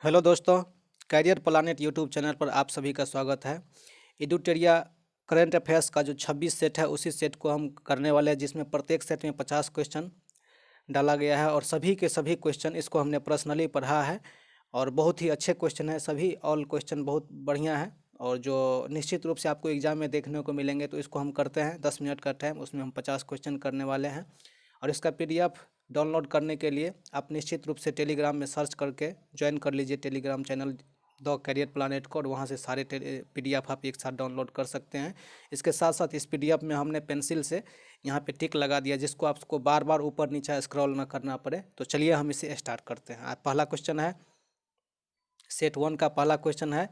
Hello दोस्तों, career planet YouTube channel पर आप सभी का स्वागत है। एडुटेरिया करंट अफेयर्स का जो 26 सेट है उसी सेट को हम करने वाले हैं, जिसमें प्रत्येक सेट में 50 क्वेश्चन डाला गया है और सभी के सभी क्वेश्चन इसको हमने पर्सनली पढ़ा है और बहुत ही अच्छे क्वेश्चन है। सभी ऑल क्वेश्चन बहुत बढ़िया है और जो निश्चित रूप से आपको एग्जाम में देखने को मिलेंगे। तो इसको हम करते हैं 10 मिनट का टाइम, उसमें हम 50 क्वेश्चन करने वाले हैं। और इसका PDF डाउनलोड करने के लिए आप निश्चित रूप से टेलीग्राम में सर्च करके ज्वाइन कर लीजिए Telegram channel the career planet को, और वहाँ से सारे PDF आप एक साथ डाउनलोड कर सकते हैं। इसके साथ साथ इस PDF में हमने पेंसिल से यहाँ पे टिक लगा दिया, जिसको आपको बार बार ऊपर नीचे स्क्रॉल ना करना पड़े। तो चलिए हम इसे स्टार्ट करते हैं। पहला क्वेश्चन है, सेट 1 का पहला क्वेश्चन है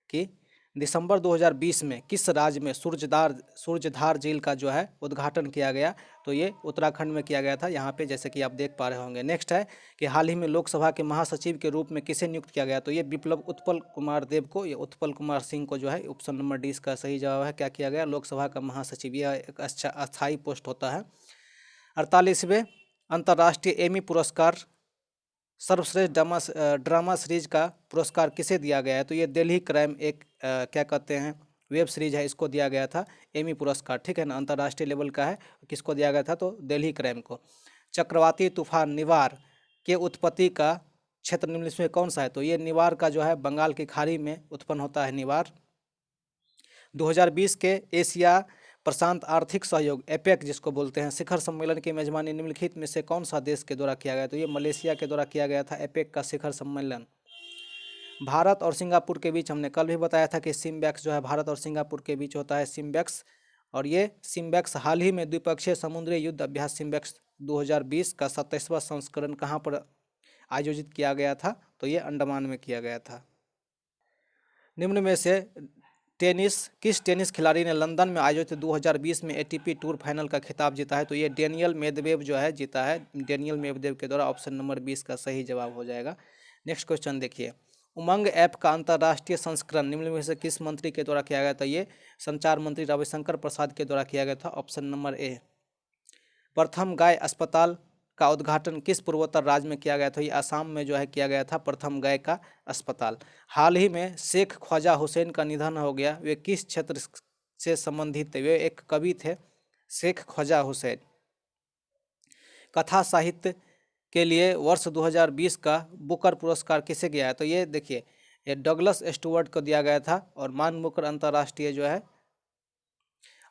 कि दिसंबर 2020 में किस राज्य में सूरजधार झील का जो है उद्घाटन किया गया। तो ये उत्तराखंड में किया गया था, यहाँ पे जैसे कि आप देख पा रहे होंगे। नेक्स्ट है कि हाल ही में लोकसभा के महासचिव के रूप में किसे नियुक्त किया गया। तो ये विप्लव उत्पल कुमार देव को, ये उत्पल कुमार सिंह को जो है, ऑप्शन नंबर डी इसका सही जवाब है। क्या किया गया? लोकसभा का महासचिव। यह एक अच्छा अस्थायी पोस्ट होता है। 48वें अंतर्राष्ट्रीय एमी पुरस्कार सर्वश्रेष्ठ ड्रामा सीरीज का पुरस्कार किसे दिया गया है। तो ये दिल्ली क्राइम एक क्या कहते हैं वेब सीरीज है, इसको दिया गया था एमी पुरस्कार। ठीक है ना, अंतर्राष्ट्रीय लेवल का है। किसको दिया गया था? तो दिल्ली क्राइम को। चक्रवाती तूफान निवार के उत्पत्ति का क्षेत्र निम्नलिखित में कौन सा है। तो ये निवार का जो है बंगाल की खाड़ी में उत्पन्न होता है निवार। 2020 के एशिया प्रशांत आर्थिक सहयोग एपेक जिसको बोलते हैं शिखर सम्मेलन की मेजबानी निम्नलिखित में से कौन सा देश के द्वारा किया गया। तो ये मलेशिया के द्वारा किया गया था एपेक का शिखर सम्मेलन। भारत और सिंगापुर के बीच हमने कल भी बताया था कि सिम्बैक्स जो है भारत और सिंगापुर के बीच होता है सिम्बैक्स। और ये सिम्बैक्स हाल ही में द्विपक्षीय समुद्री युद्ध अभ्यास सिम्बैक्स 2020 का 27वां संस्करण कहाँ पर आयोजित किया गया था। तो ये अंडमान में किया गया था। निम्न में से किस टेनिस खिलाड़ी ने लंदन में आयोजित 2020 में ATP टूर फाइनल का खिताब जीता है। तो ये डेनियल मेदवेव जो है जीता है, डेनियल मेदवेव के द्वारा। ऑप्शन नंबर 20 का सही जवाब हो जाएगा। नेक्स्ट क्वेश्चन देखिए, उमंग ऐप का अंतर्राष्ट्रीय संस्करण निम्न में से किस मंत्री के द्वारा किया गया था। ये संचार मंत्री रविशंकर प्रसाद के द्वारा किया गया था। Option number A. प्रथम गाय अस्पताल का उद्घाटन किस पूर्वोत्तर राज्य में किया गया था। ये आसाम में जो है किया गया था प्रथम गाय का अस्पताल। हाल ही में शेख ख्वाजा हुसैन का निधन हो गया, वे किस क्षेत्र से संबंधित थे। वे एक कवि थे, शेख ख्वाजा हुसैन। कथा साहित्य के लिए वर्ष 2020 का बुकर पुरस्कार किसे गया है। तो ये देखिए, ये डगलस स्टुअर्ट को दिया गया था। और मान बुकर अंतर्राष्ट्रीय जो है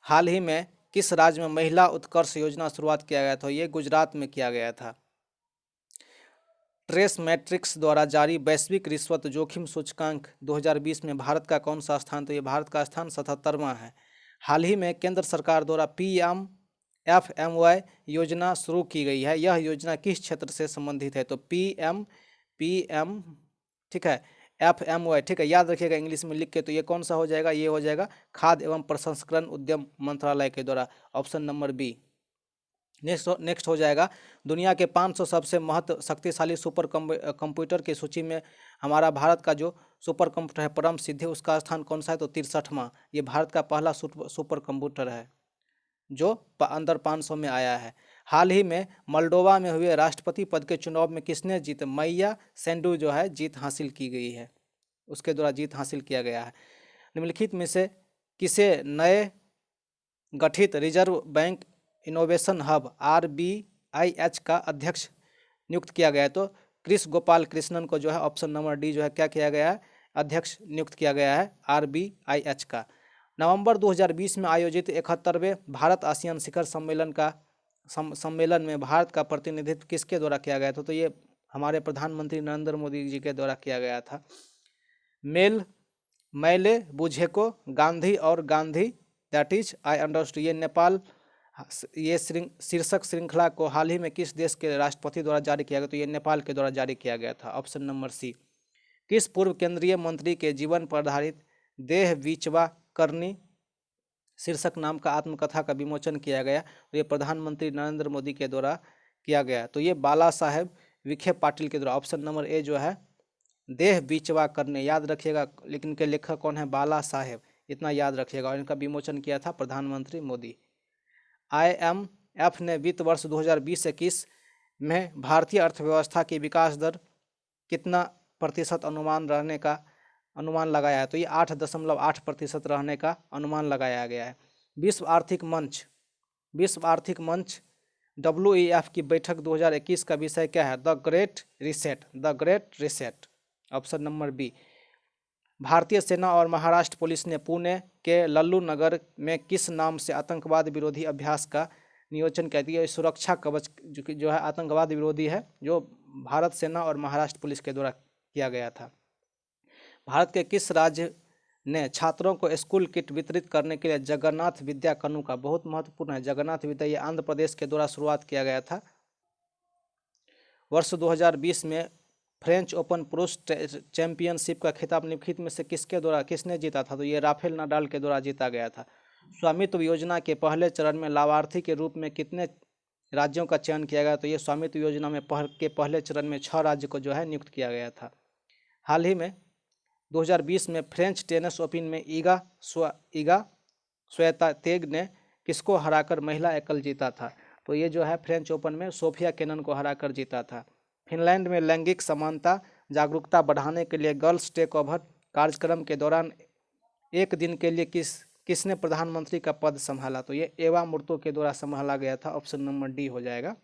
हाल ही में किस राज्य में महिला उत्कर्ष योजना शुरुआत किया गया था। ये गुजरात में किया गया था। ट्रेस मैट्रिक्स द्वारा जारी वैश्विक रिश्वत जोखिम सूचकांक 2020 में भारत का कौन सा स्थान। तो ये भारत का स्थान 77वां है। हाल ही में केंद्र सरकार द्वारा PMFMY योजना शुरू की गई है, यह योजना किस क्षेत्र से संबंधित है। तो PM ठीक है, FMY ठीक है, याद रखिएगा इंग्लिश में लिख के। तो ये कौन सा हो जाएगा? ये हो जाएगा खाद्य एवं प्रसंस्करण उद्यम मंत्रालय के द्वारा। Option number B. नेक्स्ट हो जाएगा, दुनिया के 500 सबसे शक्तिशाली सुपर कंप्यूटर की सूची में हमारा भारत का जो सुपर कंप्यूटर है परम सिद्धि, उसका स्थान कौन सा है। तो 63वां। ये भारत का पहला सुपर कंप्यूटर है जो अंदर 500 में आया है। हाल ही में मोल्डोवा में हुए राष्ट्रपति पद के चुनाव में किसने जीत, मैया सेंडू जो है जीत हासिल की गई है, उसके द्वारा जीत हासिल किया गया है। निम्नलिखित में से किसे नए गठित reserve bank innovation hub RBIH का अध्यक्ष नियुक्त किया गया है। तो कृष्ण गोपाल कृष्णन को जो है ऑप्शन नंबर डी जो है क्या किया गया है, अध्यक्ष नियुक्त किया गया है RBIH का। नवंबर 2020 में आयोजित 71वें भारत आसियान शिखर सम्मेलन में भारत का प्रतिनिधित्व किसके द्वारा किया गया था। तो ये हमारे प्रधानमंत्री नरेंद्र मोदी जी के द्वारा किया गया था। मैले बुझेको गांधी और Gandhi that is I understood, ये नेपाल ये शीर्षक श्रृंखला को हाल ही में किस देश के राष्ट्रपति द्वारा जारी किया गया। तो ये नेपाल के द्वारा जारी किया गया था। Option number C. किस पूर्व केंद्रीय मंत्री के जीवन पर आधारित देह विचवा करनी शीर्षक नाम का आत्मकथा का विमोचन किया गया। तो ये प्रधानमंत्री नरेंद्र मोदी के द्वारा किया गया। तो ये बाला साहेब विखे पाटिल के द्वारा। ऑप्शन नंबर ए जो है देह विचवा करने, याद रखिएगा, लेकिन इनके लेखक कौन है, बाला साहेब, इतना याद रखिएगा। और इनका विमोचन किया था प्रधानमंत्री मोदी। IMF ने वित्त वर्ष 2020-21 में भारतीय अर्थव्यवस्था की विकास दर कितना प्रतिशत अनुमान लगाया है, तो ये 8.8% रहने का अनुमान लगाया गया है। विश्व आर्थिक मंच WEF की बैठक 2021 का विषय क्या है? The great reset. Option number B. भारतीय सेना और महाराष्ट्र पुलिस ने पुणे के लल्लू नगर में किस नाम से आतंकवाद विरोधी अभ्यास का नियोजन किया? ये सुरक्षा कवच जो है आतंकवाद विरोधी है, जो भारत सेना और महाराष्ट्र पुलिस के द्वारा किया गया था। भारत के किस राज्य ने छात्रों को स्कूल किट वितरित करने के लिए जगन्नाथ विद्या कानून बहुत महत्वपूर्ण है? जगन्नाथ विद्या ये आंध्र प्रदेश के द्वारा शुरुआत किया गया था। वर्ष 2020 में फ्रेंच ओपन पुरुष चैंपियनशिप का खिताब निम्नलिखित में से किसने जीता था? तो ये राफेल नाडाल के द्वारा जीता गया था। स्वामित्व योजना के पहले चरण में लाभार्थी के रूप में कितने राज्यों का चयन किया गया? तो ये स्वामित्व योजना में पहले चरण में 6 राज्य को जो है नियुक्त किया गया था। हाल ही में 2020 में फ्रेंच टेनिस ओपन में ईगा स्वियातेक ने किसको हराकर महिला एकल जीता था? तो ये जो है फ्रेंच ओपन में सोफिया केनन को हराकर जीता था। फिनलैंड में लैंगिक समानता जागरूकता बढ़ाने के लिए गर्ल्स टेक ओवर कार्यक्रम के दौरान एक दिन के लिए किसने प्रधानमंत्री का पद संभाला? तो ये एवा मुर्तो के द्वारा संभाला गया था। ऑप्शन नंबर डी हो जाएगा।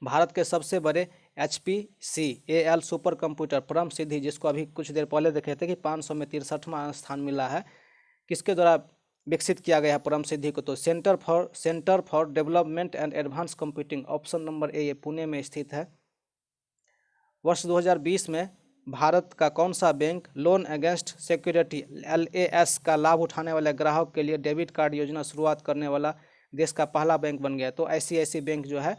भारत के सबसे बड़े HPC AL सुपर कंप्यूटर परम सिद्धि, जिसको अभी कुछ देर पहले देखे थे कि 500 में 63वां स्थान मिला है, किसके द्वारा विकसित किया गया है परम सिद्धि को? तो centre for development and advance computing, option number A, ये पुणे में स्थित है। वर्ष 2020 में भारत का कौन सा bank loan against security LAS का लाभ उठाने वाले ग्राहक के लिए डेबिट कार्ड योजना शुरुआत करने वाला देश का पहला बैंक बन गया? तो ICICI बैंक जो है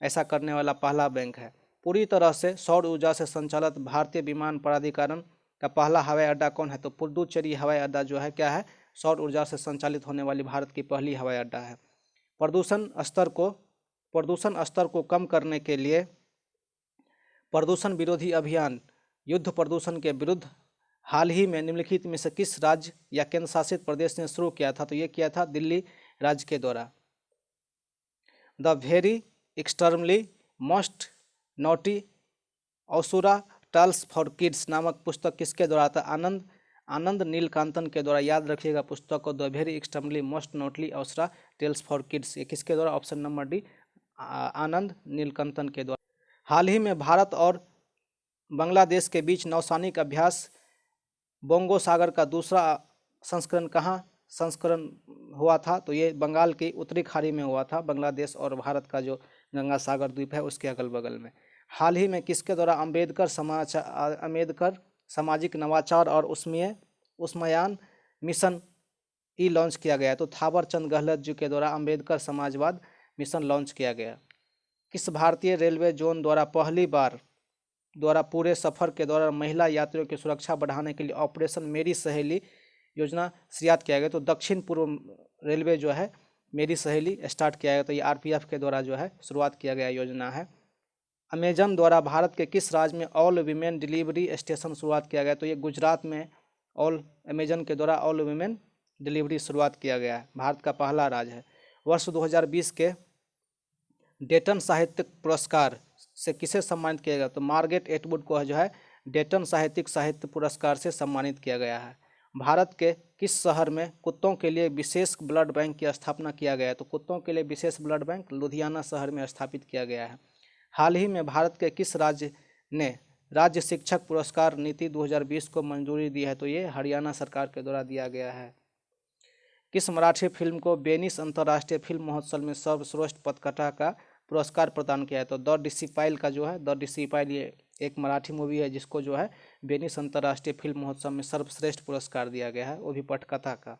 ऐसा करने वाला पहला बैंक है। पूरी तरह से सौर ऊर्जा से संचालित भारतीय विमान प्राधिकरण का पहला हवाई अड्डा कौन है? तो पुडुचेरी हवाई अड्डा जो है क्या है? सौर ऊर्जा से संचालित होने वाली भारत की पहली हवाई अड्डा है। प्रदूषण स्तर को कम करने के लिए प्रदूषण विरोधी अभियान युद्ध प्रदूषण के विरुद्ध हाल ही में निम्नलिखित में से किस राज्य या केंद्र शासित प्रदेश ने शुरू किया था? तो ये किया था दिल्ली राज्य के द्वारा। The very extremely most naughty Asura tales for kids नामक पुस्तक किसके द्वारा था? आनंद नीलकांतन के द्वारा। याद रखिएगा पुस्तक को, the very extremely most naughty Asura tales for kids, ये किसके द्वारा? Option number D, Anand Neelakantan के द्वारा। हाल ही में भारत और बांग्लादेश के बीच नौसैनिक अभ्यास बोंगो सागर का दूसरा संस्करण हुआ था? तो ये बंगाल की उत्तरी खाड़ी में हुआ था, बांग्लादेश और भारत का जो गंगा सागर द्वीप है उसके अगल बगल में। हाल ही में किसके द्वारा अम्बेडकर सामाजिक नवाचार और उस्मायान मिशन लॉन्च किया गया? तो थावर चंद गहलोत जी के द्वारा अम्बेडकर समाजवाद मिशन लॉन्च किया गया। किस भारतीय रेलवे जोन द्वारा पहली बार पूरे सफर के दौरान महिला यात्रियों की सुरक्षा बढ़ाने के लिए ऑपरेशन मेरी सहेली योजना शुरुआत किया गया? तो दक्षिण पूर्व रेलवे जो है मेरी सहेली स्टार्ट किया गया, तो ये RPF के द्वारा जो है शुरुआत किया गया योजना है। अमेजन द्वारा भारत के किस राज्य में ऑल वीमेन डिलीवरी स्टेशन शुरुआत किया गया? तो ये गुजरात में अमेजन के द्वारा ऑल वीमेन डिलीवरी शुरुआत किया गया है, भारत का पहला राज्य है। वर्ष 2020 के डेटन साहित्यिक पुरस्कार से किसे सम्मानित किया गया? तो मार्गरेट एटवुड को जो है डेटन साहित्य पुरस्कार से सम्मानित किया गया है। भारत के किस शहर में कुत्तों के लिए विशेष ब्लड बैंक की स्थापना किया गया है? तो कुत्तों के लिए विशेष ब्लड बैंक लुधियाना शहर में स्थापित किया गया है। हाल ही में भारत के किस राज्य ने राज्य शिक्षक पुरस्कार नीति 2020 को मंजूरी दी है? तो ये हरियाणा सरकार के द्वारा दिया गया है। किस मराठी फिल्म को वेनिस अंतर्राष्ट्रीय फिल्म महोत्सव में सर्वश्रेष्ठ पटकथा का पुरस्कार प्रदान किया है? तो द डिसिपाइल का जो है द डिसिपाइल ये एक मराठी मूवी है जिसको जो है वेनिस अंतर्राष्ट्रीय फिल्म महोत्सव में सर्वश्रेष्ठ पुरस्कार दिया गया है, वो भी पटकथा का।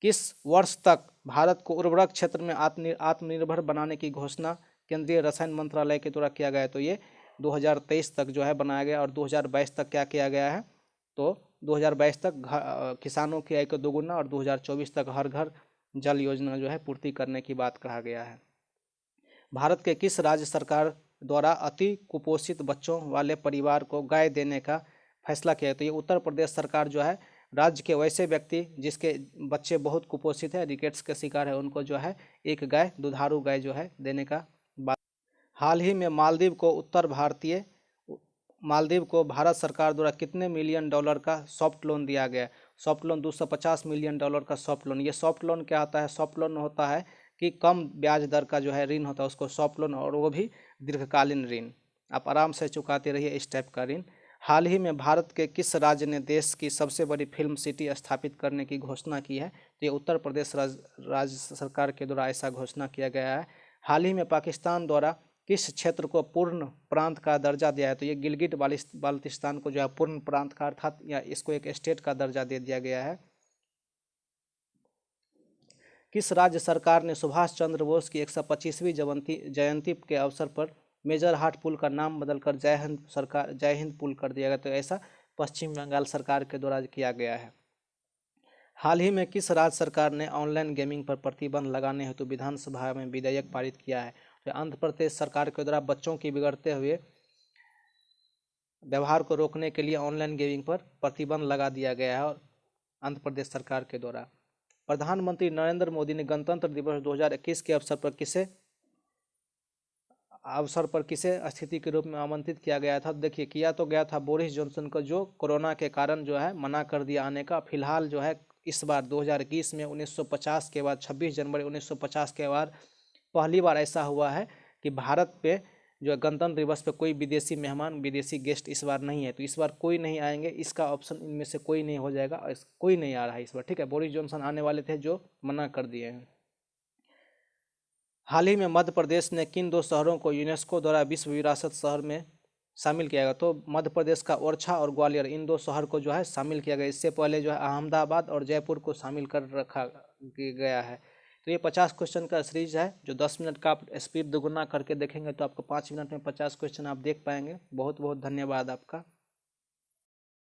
किस वर्ष तक भारत को उर्वरक क्षेत्र में आत्मनिर्भर बनाने की घोषणा केंद्रीय रसायन मंत्रालय के द्वारा किया गया है? तो ये 2023 तक जो है बनाया गया और 2022 तक क्या किया गया है? तो 2022 तक किसानों की आय को दोगुना और 2024 तक हर घर जल योजना जो है पूर्ति करने की बात कहा गया है। भारत के किस राज्य सरकार द्वारा अति कुपोषित बच्चों वाले परिवार को गाय देने का फैसला किया है? तो ये उत्तर प्रदेश सरकार जो है राज्य के वैसे व्यक्ति जिसके बच्चे बहुत कुपोषित है, रिकेट्स के शिकार है, उनको जो है एक गाय, दुधारू गाय जो है देने का बात। हाल ही में मालदीव को मालदीव को भारत सरकार द्वारा कितने मिलियन डॉलर का सॉफ्ट लोन दिया गया है? सॉफ्ट लोन 250 मिलियन डॉलर का सॉफ्ट लोन। ये सॉफ्ट लोन क्या होता है? सॉफ्ट लोन होता है कि कम ब्याज दर का जो है ऋण होता है उसको सॉफ्ट लोन, और वो भी दीर्घकालीन ऋण, आप आराम से चुकाते रहिए इस टाइप का ऋण। हाल ही में भारत के किस राज्य ने देश की सबसे बड़ी फिल्म सिटी स्थापित करने की घोषणा की है? तो ये उत्तर प्रदेश राज्य सरकार के द्वारा ऐसा घोषणा किया गया है। हाल ही में पाकिस्तान द्वारा किस क्षेत्र को पूर्ण प्रांत का दर्जा दिया है? तो ये गिलगिट बाल्टिस्तान को जो है पूर्ण प्रांत का अर्थात या इसको एक स्टेट का दर्जा दे दिया गया है। किस राज्य सरकार ने सुभाष चंद्र बोस की 125वीं जयंती के अवसर पर मेजर हाट पुल का नाम बदलकर जय हिंद पुल कर दिया गया? तो ऐसा पश्चिम बंगाल सरकार के द्वारा किया गया है। हाल ही में किस राज्य सरकार ने ऑनलाइन गेमिंग पर प्रतिबंध लगाने हेतु विधानसभा में विधेयक पारित किया है? तो आंध्र प्रदेश सरकार के द्वारा बच्चों की बिगड़ते हुए व्यवहार को रोकने के लिए ऑनलाइन गेमिंग पर प्रतिबंध लगा दिया गया है, और आंध्र प्रदेश सरकार के द्वारा। प्रधानमंत्री नरेंद्र मोदी ने गणतंत्र दिवस 2021 के अवसर पर किसे अतिथि के रूप में आमंत्रित किया गया था? देखिए, किया तो गया था बोरिस जॉनसन को, जो कोरोना के कारण जो है मना कर दिया आने का। फिलहाल जो है इस बार 2021 में 1950 के बाद 26 जनवरी 1950 के बाद पहली बार ऐसा हुआ है कि भारत पे जो है गणतंत्र दिवस पे कोई विदेशी मेहमान, विदेशी गेस्ट इस बार नहीं है। तो इस बार कोई नहीं आएंगे, इसका ऑप्शन इनमें से कोई नहीं हो जाएगा, कोई नहीं आ रहा है इस बार, ठीक है। बोरिस जॉनसन आने वाले थे जो मना कर दिए हैं। हाल ही में मध्य प्रदेश ने किन 2 शहरों को यूनेस्को द्वारा विश्व विरासत शहर में शामिल किया गया? तो मध्य प्रदेश का ओरछा और ग्वालियर, इन 2 शहर को जो है शामिल किया गया। इससे पहले जो है अहमदाबाद और जयपुर को शामिल कर रखा गया है। तो ये 50 क्वेश्चन का सीरीज है, जो 10 मिनट का आप स्पीड दोगुना करके देखेंगे तो आपको 5 मिनट में 50 क्वेश्चन आप देख पाएंगे। बहुत बहुत धन्यवाद आपका।